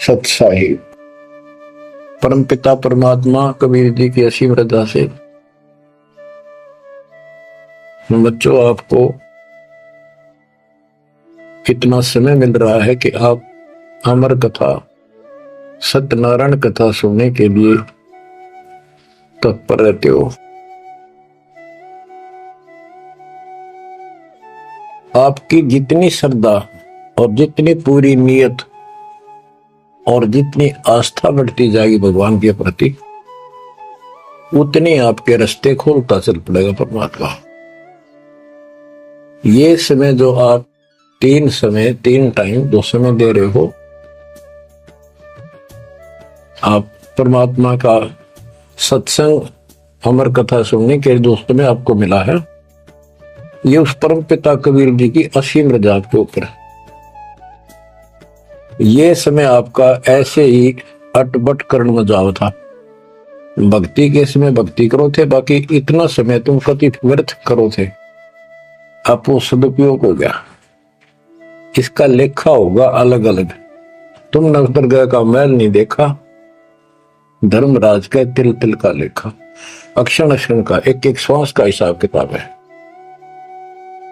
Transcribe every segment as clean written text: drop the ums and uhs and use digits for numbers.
सत्साहिब परमपिता परमात्मा कबीर जी की असीम रजा से बच्चों आपको इतना समय मिल रहा है कि आप अमर कथा सत्यनारायण कथा सुनने के लिए तत्पर रहते हो। आपकी जितनी श्रद्धा और जितनी पूरी नियत और जितनी आस्था बढ़ती जाएगी भगवान के प्रति, उतनी आपके रास्ते खोलता चल पड़ेगा परमात्मा। ये समय जो आप तीन टाइम दो समय दे रहे हो, आप परमात्मा का सत्संग अमर कथा सुनने के दोस्तों में आपको मिला है। ये उस परम पिता कबीर जी की असीम रजा के ऊपर है। ये समय आपका ऐसे ही अटबट करण में जाओ था। भक्ति के समय भक्ति करो थे, बाकी इतना समय तुम कति व्यर्थ करो थे। अब वो सदुपयोग हो गया, इसका लेखा होगा अलग अलग। तुम नजरगह का मैल नहीं देखा, धर्मराज का तिल तिल का लेखा, अक्षण अक्षण का एक एक श्वास का हिसाब किताब है।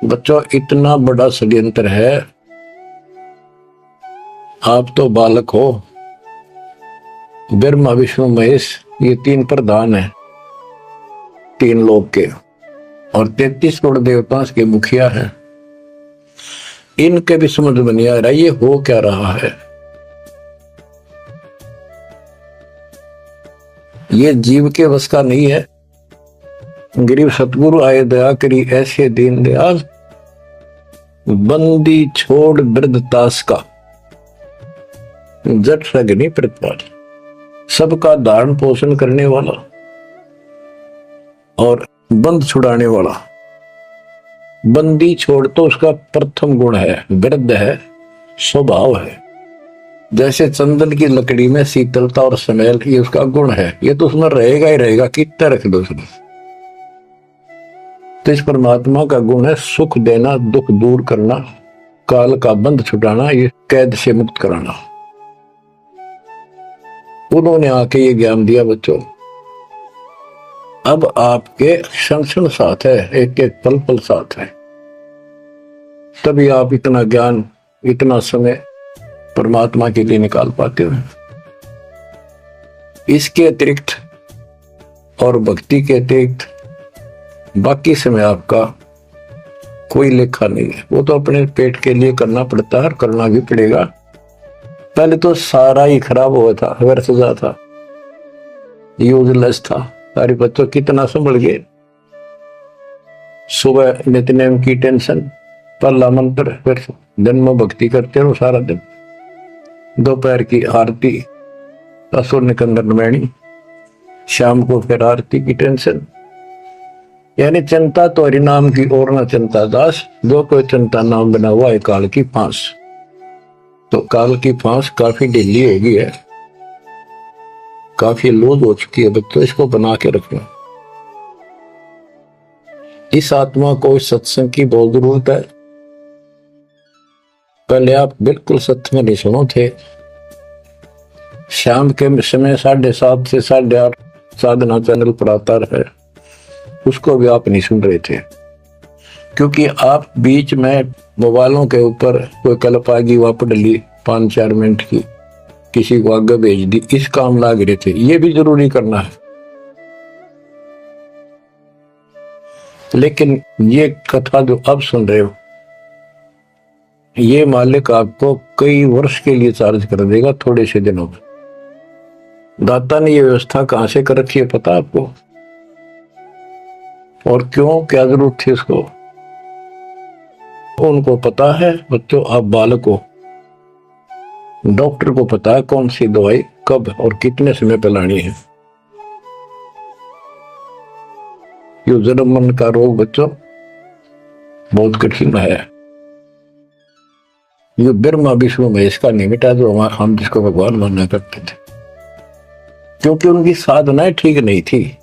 बच्चों इतना बड़ा षड्यंत्र है। आप तो बालक हो, ब्रह्मा विष्णु महेश ये तीन प्रधान है, तीन लोक के, और 33 करोड़ देवता के मुखिया हैं। इनके भी समझ में नहीं आ रहा ये हो क्या रहा है। ये जीव के वश का नहीं है। गरीब सतगुरु आए दया करी ऐसे दीन दयाल, बंदी छोड़ वृद्धतास का जट सगनी प्रतिपाल। सबका धारण पोषण करने वाला और बंद छुड़ाने वाला। बंदी छोड़ तो उसका प्रथम गुण है, वृद्ध है, स्वभाव है। जैसे चंदन की लकड़ी में शीतलता और स्मेल, ये उसका गुण है। ये तो उसमें रहेगा ही रहेगा, कितना रख दो उसमें। तो इस परमात्मा का गुण है सुख देना, दुख दूर करना, काल का बंध छुटाना, ये कैद से मुक्त कराना। उन्होंने आके ये ज्ञान दिया बच्चों। अब आपके क्षण क्षण साथ है, एक एक पल पल साथ है। तभी आप इतना ज्ञान, इतना समय परमात्मा के लिए निकाल पाते हो। इसके अतिरिक्त और भक्ति के अतिरिक्त बाकी समय आपका कोई लेखा नहीं है। वो तो अपने पेट के लिए करना पड़ता है, करना भी पड़ेगा। पहले तो सारा ही खराब हुआ था, व्यर्थ जा था, यूजलेस था। सारे बच्चों कितना संभल गए। सुबह नित्यनेम की टेंशन, पहला मंत्र, फिर जन्म भक्ति करते रहो सारा दिन। दोपहर की आरती, असुर निकंदन मैणी, शाम को फिर आरती की टेंशन। यानी चिंता तो हरिनाम की और न चिंता दास, जो कोई चिंता नाम बना हुआ है काल की फांस। तो काल की फांस काफी ढीली हो गई है, काफी लूज हो चुकी है बच्चों। इसको बना के रखना। इस आत्मा को इस सत्संग की बहुत जरूरत है। पहले आप बिल्कुल सत्य में नहीं सुनो थे। शाम के समय 7:30 से 8:30 साधना चैनल पर आता है, उसको भी आप नहीं सुन रहे थे, क्योंकि आप बीच में मोबाइलों के ऊपर कोई कल्प आ गई, वापस डली 5-4 मिनट की, किसी को आगे भेज दी, इस काम लाग रहे थे। ये भी जरूरी करना है, लेकिन ये कथा जो अब सुन रहे हो, ये मालिक आपको कई वर्ष के लिए चार्ज कर देगा थोड़े से दिनों में। दाता ने ये व्यवस्था कहां से कर रखी है पता आपको? और क्यों, क्या जरूरत थी इसको? उनको पता है बच्चों, आप बालक हो। डॉक्टर को पता है कौन सी दवाई कब और कितने समय पे लानी है। ये जन्म मन का रोग बच्चों बहुत कठिन है। ये ब्रह्मा विष्णु महेश का नहीं मिटा जो हम जिसको भगवान मानना करते थे, क्योंकि उनकी साधनाएं ठीक नहीं थी।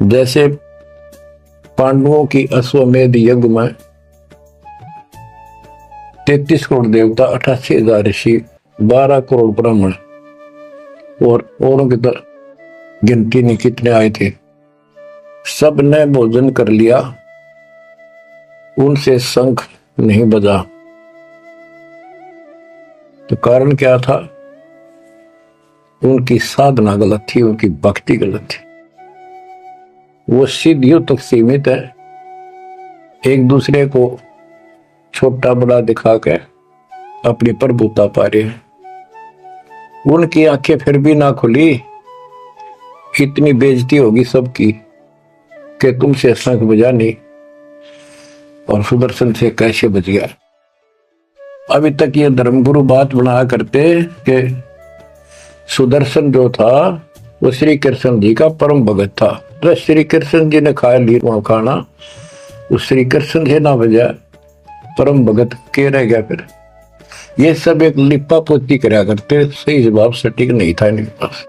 जैसे पांडवों की अश्वमेध यज्ञ में 33 करोड़ देवता, 88,000 ऋषि 12 करोड़ ब्राह्मण और औरों की तो गिनती नहीं कितने आए थे। सब ने भोजन कर लिया, उनसे शंख नहीं बजा। तो कारण क्या था? उनकी साधना गलत थी, उनकी भक्ति गलत थी। वो सिद्धियों तक सीमित है, एक दूसरे को छोटा बड़ा दिखा के अपनी प्रभुता पा रहे हैं। उनकी आंखें फिर भी ना खुली, इतनी बेइज्जती होगी सबकी कि तुमसे शंख बजा नहीं और सुदर्शन से कैसे बच गया। अभी तक ये धर्मगुरु बात बनाया करते कि सुदर्शन जो था वो श्री कृष्ण जी का परम भगत था। तो श्री कृष्ण जी ने खा ली वहां खाना, उस श्री कृष्ण से ना बजा, परम भगत के रह गया फिर। ये सब एक लिपा पोती कराया करते, सही जवाब सटीक नहीं था इनके पास,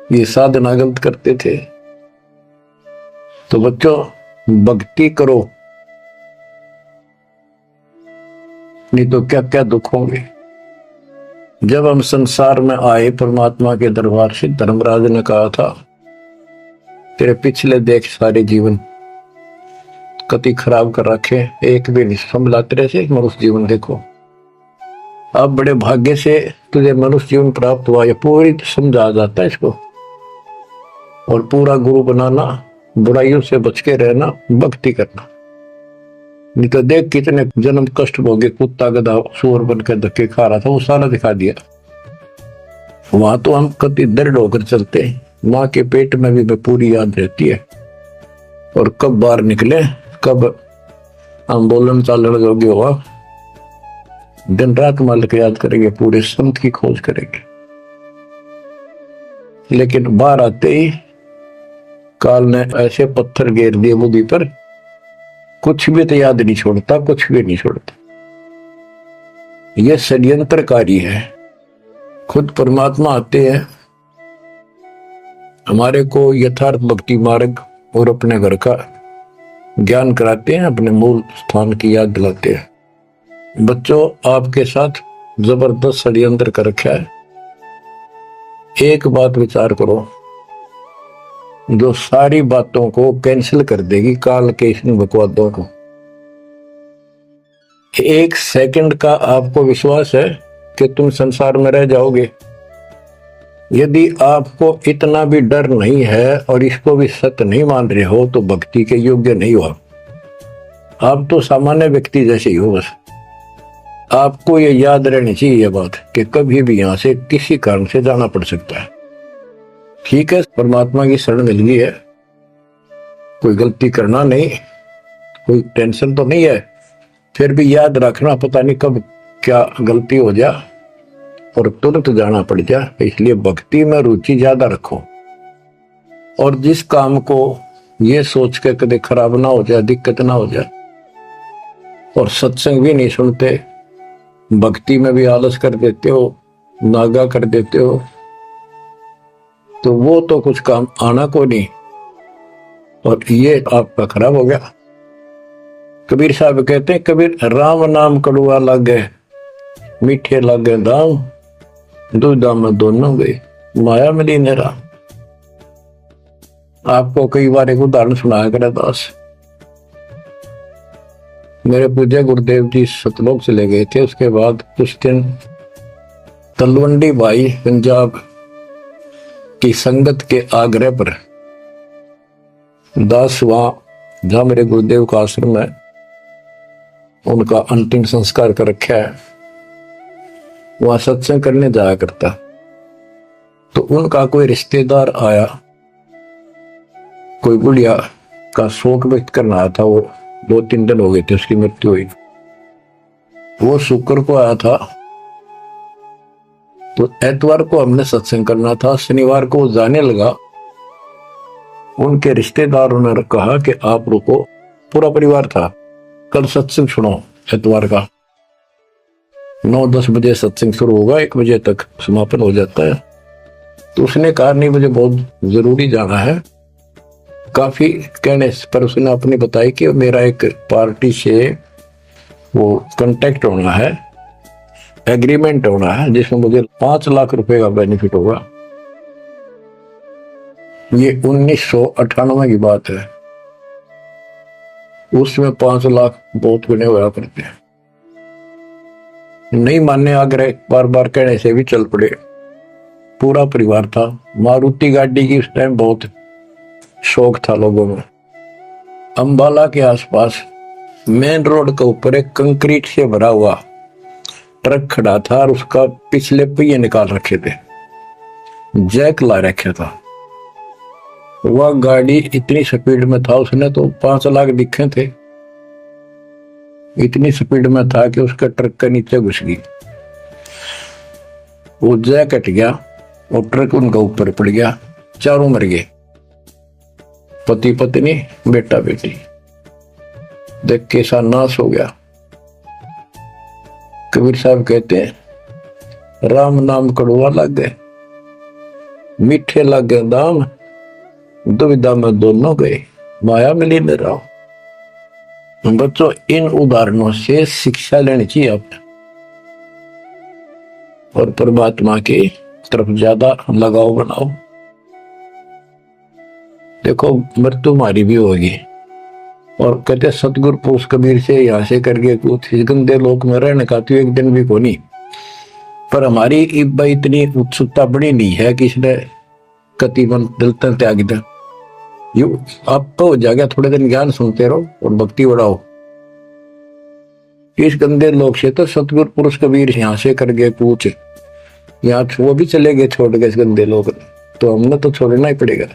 ये साधना गलत करते थे। तो बच्चों भक्ति करो, नहीं तो क्या क्या दुख होंगे। जब हम संसार में आए परमात्मा के दरबार से, धर्मराज ने कहा था तेरे पिछले देख सारे जीवन कति खराब कर रखे, एक भी नहीं संभला तेरे से मनुष्य जीवन देखो। अब बड़े भाग्य से तुझे मनुष्य जीवन प्राप्त हुआ, ये पूरी समझा जाता है इसको। और पूरा गुरु बनाना, बुराइयों से बच के रहना, भक्ति करना। नहीं तो देख कितने जन्म कष्ट भोगे, कुत्ता गधा सूअर बन के धक्के खा रहा था, वो सारा दिखा दिया। वहां तो हम कति दृढ़ होकर चलते हैं, माँ के पेट में भी पूरी याद रहती है। और कब बाहर निकले, कब हम बोलन चालन योग्य हुआ, दिन रात मालिक याद करेंगे, पूरे संत की खोज करेंगे। लेकिन बाहर आते ही काल ने ऐसे पत्थर घेर दिए बुद्धि पर, कुछ भी तो याद नहीं छोड़ता, कुछ भी नहीं छोड़ता। यह षड्यंत्रकारी है। खुद परमात्मा आते हैं, हमारे को यथार्थ भक्ति मार्ग और अपने घर का ज्ञान कराते हैं, अपने मूल स्थान की याद दिलाते हैं। बच्चों आपके साथ जबरदस्त षड्यंत्र कर रखा है। एक बात विचार करो, जो सारी बातों को कैंसिल कर देगी, काल के इन बकवादों को। एक सेकंड का आपको विश्वास है कि तुम संसार में रह जाओगे? यदि आपको इतना भी डर नहीं है और इसको भी सत्य नहीं मान रहे हो, तो भक्ति के योग्य नहीं हो। आप तो सामान्य व्यक्ति जैसे ही हो। बस आपको ये याद रहनी चाहिए ये बात कि कभी भी यहां से किसी कारण से जाना पड़ सकता है। ठीक है, परमात्मा की शरण मिल गई है, कोई गलती करना नहीं, कोई टेंशन तो नहीं है। फिर भी याद रखना, पता नहीं कब क्या गलती हो जाए और तुरंत जाना पड़ जाए। इसलिए भक्ति में रुचि ज्यादा रखो। और जिस काम को ये सोच के कभी खराब ना हो जाए, दिक्कत ना हो जाए, और सत्संग भी नहीं सुनते, भक्ति में भी आलस कर देते हो, नागा कर देते हो, तो वो तो कुछ काम आना को नहीं, और ये आपका खराब हो गया। कबीर साहब कहते हैं, कबीर राम नाम कड़ुआ लागे, मीठे लागे दाम, दूधा में दोनों गए, माया मिली नेरा। आपको कई बार एक उदाहरण सुनाया करे दास। मेरे पूज्य गुरुदेव जी सतलोक चले गए थे, उसके बाद कुछ दिन तलवंडी भाई पंजाब की संगत के आग्रह पर दास वहां जहां मेरे गुरुदेव का आश्रम है, उनका अंतिम संस्कार कर रखा है, वहां सत्संग करने जाया करता। तो उनका कोई रिश्तेदार आया, कोई बुढ़िया का शोक व्यक्त करना आया था। वो 2-3 दिन हो गए थे उसकी मृत्यु हुई। वो शुक्र को आया था, तो एतवार को हमने सत्संग करना था। शनिवार को वो जाने लगा, उनके रिश्तेदारों ने कहा कि आप रुको, पूरा परिवार था, कल सत्संग सुनो एतवार का। 9-10 बजे सत्संग शुरू होगा, 1 बजे तक समापन हो जाता है। तो उसने कहा नहीं, मुझे बहुत जरूरी जाना है। काफी कहने पर उसने अपनी बताई कि मेरा एक पार्टी से वो कांटेक्ट होना है, एग्रीमेंट होना है जिसमें मुझे 5 लाख रुपए का बेनिफिट होगा। ये 1998 की बात है। उसमें 5 लाख बहुत गुने हुआ करते हैं। नहीं मानने आग्रह बार बार कहने से भी चल पड़े। पूरा परिवार था। मारुति गाड़ी की उस टाइम बहुत शौक था लोगों में। अंबाला के आसपास मेन रोड के ऊपर एक कंक्रीट से भरा हुआ ट्रक खड़ा था और उसका पिछले पहिए निकाल रखे थे, जैक ला रखा था। वह गाड़ी इतनी स्पीड में था, उसने तो 5 लाख दिखे थे, इतनी स्पीड में था कि उसका ट्रक के नीचे घुस गई। वो जैक कट गया और ट्रक उनका ऊपर पड़ गया। चारों मर गए, पति पत्नी बेटा बेटी। देख के सा नाश हो गया। कबीर साहब कहते हैं राम नाम कड़वा लग गए, मीठे लग गए दाम, दुविधा में दोनों गए, माया मिली न रहा। बच्चों, इन उदाहरणों से शिक्षा लेनी चाहिए आपने और परमात्मा की तरफ ज्यादा लगाव बनाओ। देखो, मृत्यु हमारी भी होगी और कहते सतगुरु पुरुष कबीर से यहां से करके कुछ गंदे लोक में रहने का तो एक दिन भी को नहीं। पर हमारी इतनी उत्सुकता बड़ी नहीं है कि इसने कतिबन दिलता त्याग दिया। यू आप तो हो जाएगा, थोड़े दिन ज्ञान सुनते रहो और भक्ति बढ़ाओ। इस गंदे लोग से तो सतगुरु पुरुष कबीर यहां से करके पूछ, यहाँ वो भी चले गए छोड़ के इस गंदे लोग, तो हमने तो छोड़ना ही पड़ेगा।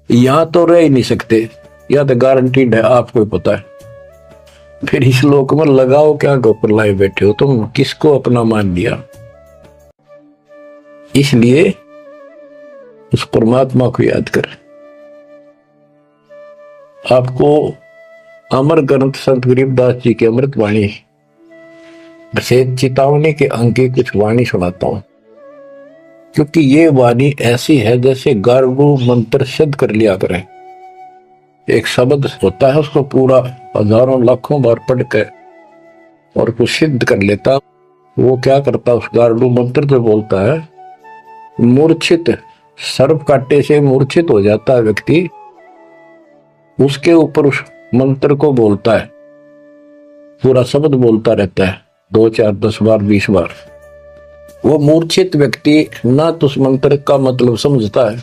यहां तो रह ही नहीं सकते, या तो गारंटीड है, आपको पता है। फिर इस लोक में लगाओ क्या गोपर लाए बैठे हो तुम, किसको अपना मान लिया। इसलिए उस परमात्मा को याद कर। आपको अमर ग्रंथ संत गरीबदास जी की अमृत वाणी से चेतावनी के अंग की कुछ वाणी सुनाता हूं, क्योंकि ये वाणी ऐसी है जैसे गारगू मंत्र सिद्ध कर लिया करें। एक शब्द होता है, उसको पूरा हजारों लाखों बार पढ़ कर और कुछ सिद्ध कर लेता। वो क्या करता, उस गारडू मंत्र जो बोलता है, मूर्छित सर्प काटे से मूर्छित हो जाता है व्यक्ति, उसके ऊपर उस मंत्र को बोलता है, पूरा शब्द बोलता रहता है 2 4 10 बार 20 बार। वो मूर्छित व्यक्ति ना तो उस मंत्र का मतलब समझता है,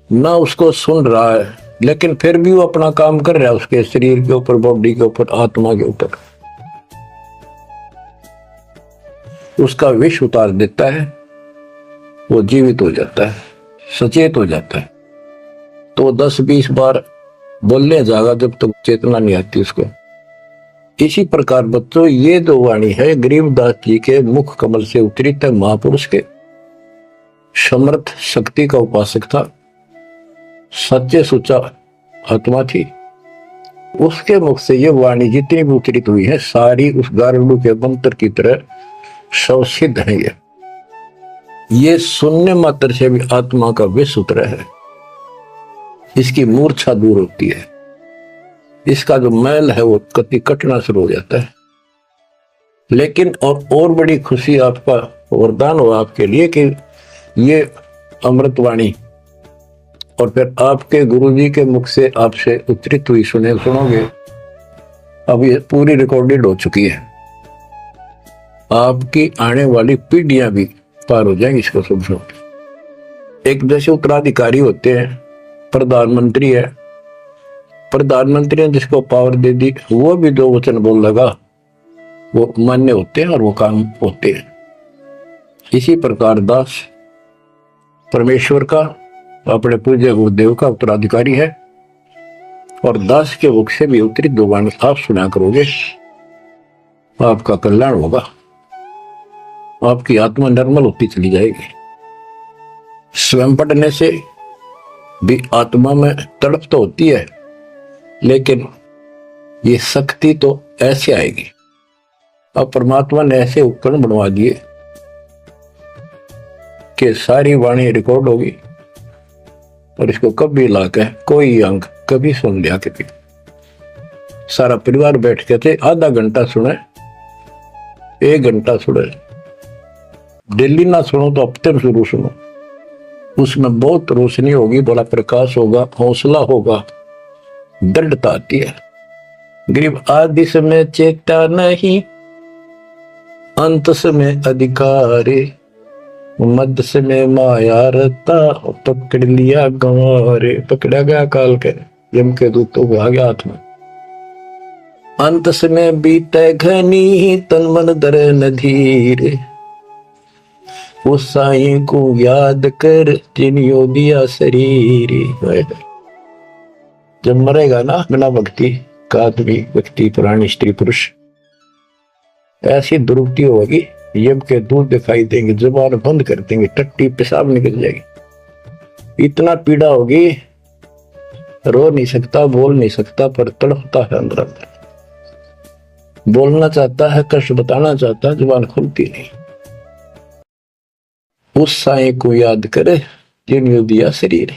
ना उसको सुन रहा है, लेकिन फिर भी वो अपना काम कर रहा है उसके शरीर के ऊपर, बॉडी के ऊपर, आत्मा के ऊपर। उसका विष उतार देता है, वो जीवित हो जाता है, सचेत हो जाता है। तो 10-20 बार बोलने जाएगा जब तक चेतना नहीं आती उसको। इसी प्रकार बच्चों, ये जो वाणी है गरीबदास जी के मुख कमल से उतरी तक महापुरुष के समर्थ शक्ति का उपासक था, सच्चे सुचा आत्मा थी। उसके मुख से ये वाणी जितनी भी उतरित हुई है सारी उस गारडू के मंत्र की तरह सवसिद्ध है। ये सुनने मात्र से भी आत्मा का विष उतरा है, इसकी मूर्छा दूर होती है, इसका जो मैल है वो कति कटना शुरू हो जाता है। लेकिन और बड़ी खुशी आपका वरदान हो आपके लिए कि ये अमृतवाणी और फिर आपके गुरुजी के मुख से आपसे उच्चरित हुई सुनोगे। अब ये पूरी रिकॉर्डेड हो चुकी है, आपकी आने वाली पीढ़ियां भी पार हो जाएंगी इसको सुनो। एक जैसे उत्तराधिकारी होते हैं, प्रधानमंत्री है, प्रधानमंत्री ने जिसको पावर दे दी वो भी जो वचन बोल लगा वो मान्य होते हैं और वो काम होते हैं। इसी प्रकार दास परमेश्वर का, अपने पूज्य गुरुदेव का उत्तराधिकारी है और दास के मुख से भी उत्तरित दो वाणी आप सुना करोगे, आपका कल्याण होगा, आपकी आत्मा निर्मल होती चली जाएगी। स्वयं पढ़ने से भी आत्मा में तड़प तो होती है, लेकिन ये शक्ति तो ऐसे आएगी। अब परमात्मा ने ऐसे उपकरण बनवा दिए कि सारी वाणी रिकॉर्ड होगी और इसको कभी लाके कोई अंग कभी सुन लिया, कभी सारा परिवार बैठ के थे आधा घंटा सुने 1 घंटा सुनो, डेली ना सुनो तो हफ्ते में शुरू सुनो। उसमें बहुत रोशनी होगी, बड़ा प्रकाश होगा, हौसला होगा, दृढ़ता आती है। गरीब आदि समय चेता नहीं, अंत समय अधिकारी, मध्य समय माया रता, पकड़ लिया गंवारे। पकड़ा गया काल के यम के दूतों को आ गया हाथ में। अंत समय बीते घनी, तन मन दरे नधीर, उस साईं को याद कर जिन्हों दिया शरीर। जब मरेगा ना बिना भक्ति का आदमी, व्यक्ति, प्राणी, स्त्री, पुरुष, ऐसी दुर्गति होगी, यम के दूध दिखाई देंगे, जुबान बंद कर देंगे, टट्टी पेशाब निकल जाएगी। इतना पीड़ा होगी, रो नहीं सकता, बोल नहीं सकता, पर तड़पता है अंदर अंदर। बोलना चाहता है, कष्ट बताना चाहता है, जुबान खुलती नहीं। उस साईं को याद करे जिन्होंने दिया शरीर।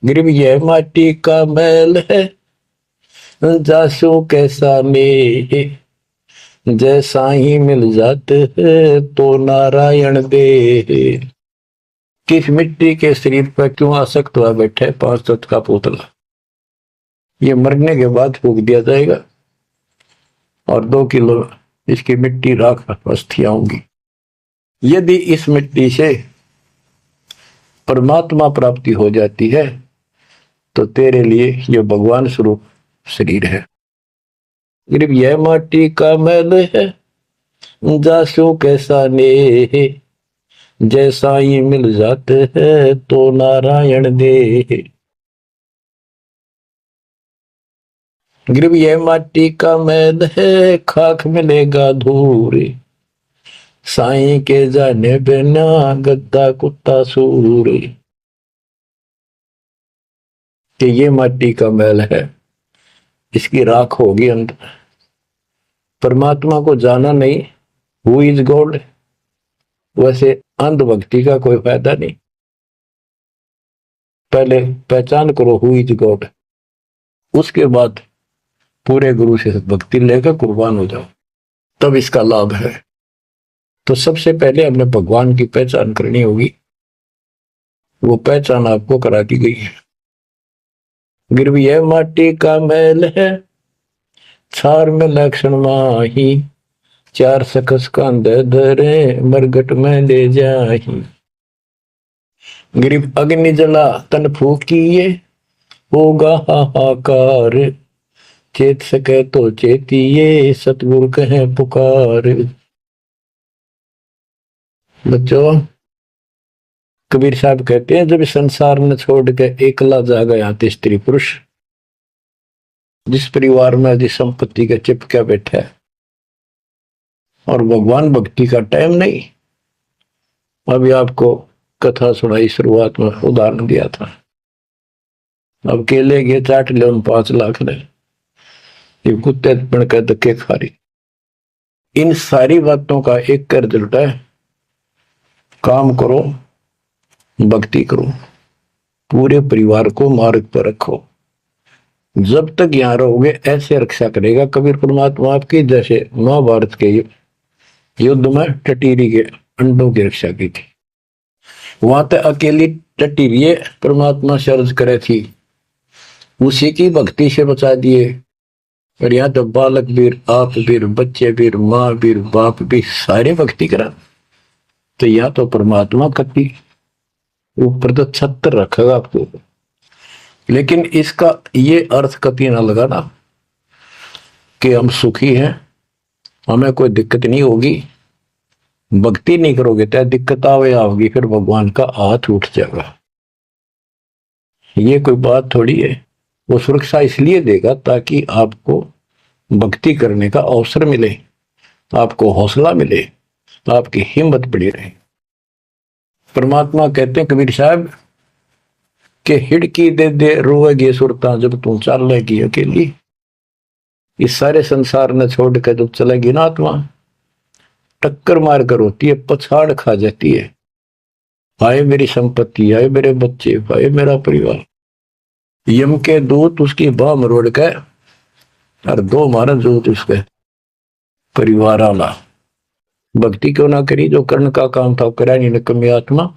गरीब यह माटी का मैल है, जासू कैसा में, जैसा ही मिल जाते है तो नारायण दे। किस मिट्टी के शरीर पर क्यों आसक्त हुआ बैठे 5 तत्व का पुतला? ये मरने के बाद फूक दिया जाएगा और 2 किलो इसकी मिट्टी राख अस्थियां होंगी। यदि इस मिट्टी से परमात्मा प्राप्ति हो जाती है तो तेरे लिए यह भगवान स्वरूप शरीर है। गरीब यह माटी का मैल है, जासू कैसा ने, जैसा ही मिल जाते है तो नारायण दे। गरीब यह माटी का मैल है, खाक मिलेगा धूर, साईं के जाने बिना गद्दा कुत्ता सूर। कि ये माटी का मैल है, इसकी राख होगी अंदर। परमात्मा को जाना नहीं, हु इज गॉड, वैसे अंधभक्ति का कोई फायदा नहीं। पहले पहचान करो हु इज गॉड, उसके बाद पूरे गुरु से भक्ति लेकर कुर्बान हो जाओ, तब इसका लाभ है। तो सबसे पहले हमने भगवान की पहचान करनी होगी, वो पहचान आपको करा दी गई है। गिरव यह माटी का मैल है, छार में लक्षण माही, 4 सकस कांधे धरे मरगट में ले जाही। गिरिव अग्नि जला तन फूकिए, होगा हाहाकार, चेत सके तो चेतिए, सतगुरु कहे पुकार। बच्चों, कबीर साहब कहते हैं जब संसार में छोड़ के एकला जा गया तो स्त्री पुरुष, जिस परिवार में जिस संपत्ति के चिपका बैठा है और भगवान भक्ति का टाइम नहीं। अभी आपको कथा सुनाई, शुरुआत में उदाहरण दिया था। अब केले के चाट ले 5 लाख ने, ये कुत्ते बन के धक्के खा रही। इन सारी बातों का एक कर रिजल्ट है, काम करो, भक्ति करो, पूरे परिवार को मार्ग पर रखो। जब तक यहां रहोगे ऐसे रक्षा करेगा कबीर परमात्मा आपकी, जैसे महाभारत के युद्ध में टटीरी के अंडों की रक्षा की थी। वहां तक अकेली टटीरी परमात्मा सर्ज करे थी, उसी की भक्ति से बचा दिए। और यहाँ तो बालक वीर, आप वीर, बच्चे वीर, माँ वीर, बाप भी सारे भक्ति करा। तो यहाँ तो परमात्मा कति ऊपर तो छत्र रखेगा आपको। लेकिन इसका ये अर्थ कभी ना लगाना कि हम सुखी हैं, हमें कोई दिक्कत नहीं होगी। भक्ति नहीं करोगे तो दिक्कत आओगी, फिर भगवान का हाथ उठ जाएगा। ये कोई बात थोड़ी है। वो सुरक्षा इसलिए देगा ताकि आपको भक्ति करने का अवसर मिले, आपको हौसला मिले, आपकी हिम्मत बढ़ी रहे। परमात्मा कहते हैं कबीर साहब के हिड़की दे दे रोएगी सुरता, जब तू चलेगी अकेली। इस सारे संसार ने छोड़ कर जब चलेगी ना आत्मा, टक्कर मार कर होती है, पछाड़ खा जाती है। हाय मेरी संपत्ति, हाय मेरे बच्चे, हाय मेरा परिवार। यम के दूत उसकी बाह मरोड़ के और 2 मारा जूत उसके। परिवार वाला भक्ति क्यों ना करी, जो कर्ण का काम था करा नहीं निकम्मी आत्मा।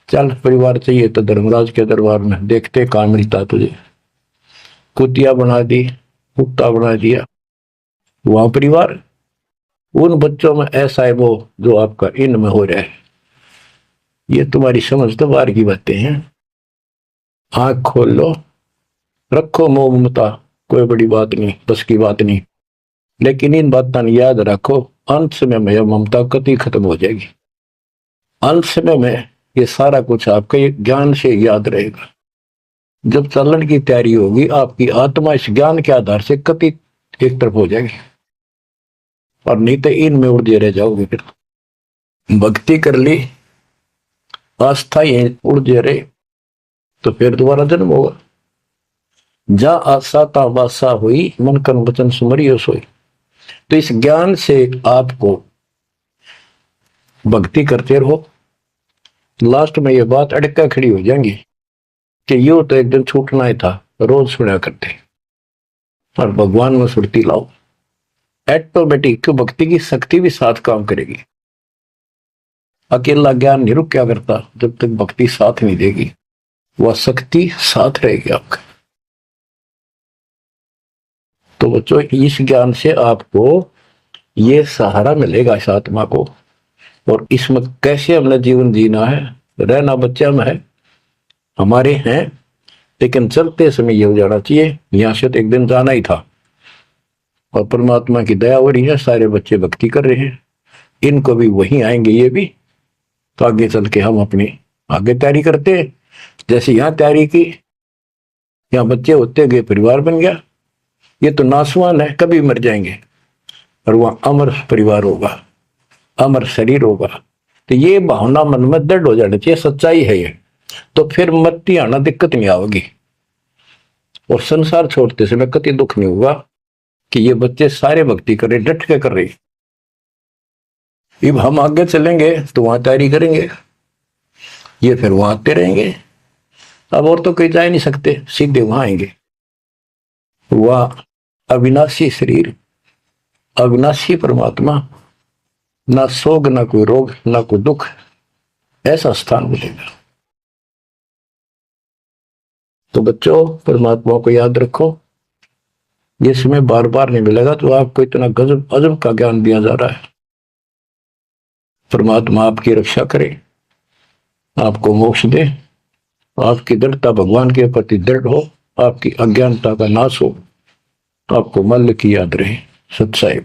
चल परिवार चाहिए तो धर्मराज के दरबार में देखते कहां मिलता तुझे। कुतिया बना दी, कुत्ता बना दिया, वहां परिवार। उन बच्चों में ऐसा है वो जो आपका इनमें हो रहा है। ये तुम्हारी समझ तो बाहर की बातें हैं। आंख खोल लो, रखो मोह ममता, कोई बड़ी बात नहीं, बस की बात नहीं। लेकिन इन बातों ने याद रखो, अंत समय में यह ममता कति खत्म हो जाएगी। अंत समय में ये सारा कुछ आपके ज्ञान से याद रहेगा। जब चलन की तैयारी होगी, आपकी आत्मा इस ज्ञान के आधार से कति एक तरफ हो जाएगी, और नहीं तो इनमें उलझे रह जाओगे। फिर भक्ति कर ली, आस्था ही उलझे रहे, तो फिर दोबारा जन्म होगा। जा आशा ता वासा हुई, मन कर्म वचन सुमरियो सोई। तो इस ज्ञान से आपको भक्ति करते रहो। लास्ट में ये बात अड़का खड़ी हो जाएंगी कि यो तो एक दिन छूटना ही था, रोज सुना करते, और भगवान में सुरती लाओ। ऑटोमेटिक भक्ति की शक्ति भी साथ काम करेगी। अकेला ज्ञान नहीं रुक क्या करता, जब तक भक्ति साथ नहीं देगी, वह शक्ति साथ रहेगी आपका। तो बच्चों, इस ज्ञान से आपको ये सहारा मिलेगा इस आत्मा को, और इसमें कैसे हमने जीवन जीना है। रहना बच्चा में है, हमारे हैं, लेकिन चलते समय ये हो जाना चाहिए यहां से तो एक दिन जाना ही था। और परमात्मा की दया हो रही है, सारे बच्चे भक्ति कर रहे हैं, इनको भी वहीं आएंगे ये भी। तो आगे चल के हम अपनी आगे तैयारी करते हैं। जैसे यहां तैयारी की, यहां बच्चे होते गए, परिवार बन गया। ये तो नासवान है, कभी मर जाएंगे, और वहां अमर परिवार होगा, अमर शरीर होगा। तो ये भावना मन में दृढ़ हो जानी चाहिए, सच्चाई है ये। तो फिर मरती आना दिक्कत नहीं आएगी, और संसार छोड़ते समय कति दुख नहीं होगा कि ये बच्चे सारे भक्ति कर रहे, डट के कर रहे। अब हम आगे चलेंगे तो वहां तैयारी करेंगे, ये फिर वहां आते रहेंगे। अब और तो कहीं जा नहीं सकते, सीधे वहां आएंगे। वह अविनाशी शरीर, अविनाशी परमात्मा, ना सोग, ना कोई रोग, ना कोई दुख, ऐसा स्थान मिलेगा। तो बच्चों, परमात्मा को याद रखो। ये समय बार बार नहीं मिलेगा, तो आपको इतना गजब अजब का ज्ञान दिया जा रहा है। परमात्मा आपकी रक्षा करे, आपको मोक्ष दे, आपकी दृढ़ता भगवान के प्रति दृढ़ हो, आपकी अज्ञानता का नाश हो, आपको मल्ल की याद रहे। सत साहिब।